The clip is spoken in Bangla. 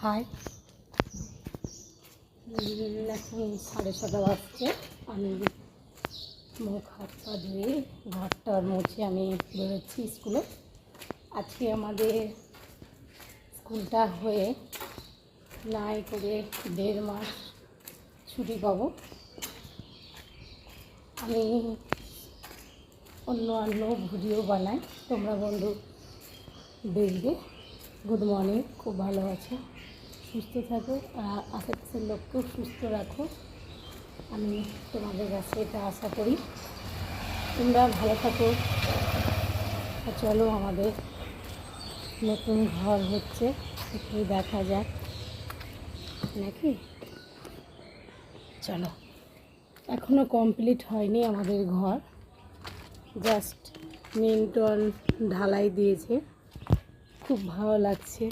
হাই, এখন 6:30 বাজছে। আমি মুখ হাত পা ধুয়ে ঘরটার মুছে আমি বেরোচ্ছি স্কুলে। আজকে আমাদের স্কুলটা হয়ে নাই করে 1.5 মাস ছুটি পাবো। আমি অন্য ভিডিও বানাই, তোমরা বন্ধু দেখবে। গুড মর্নিং, খুব ভালো আছো, সুস্থ থাকো, আশেপাশের লোককেও সুস্থ রাখো। আমি তোমাদের কাছে এটা আশা করি, তোমরা ভালো থাকো। চলো, আমাদের নতুন ঘর হচ্ছে, একটু দেখা যাক নাকি। চলো, এখনও কমপ্লিট হয়নি আমাদের ঘর, জাস্ট নিমটন ঢালাই দিয়েছে। খুব ভালো লাগছে।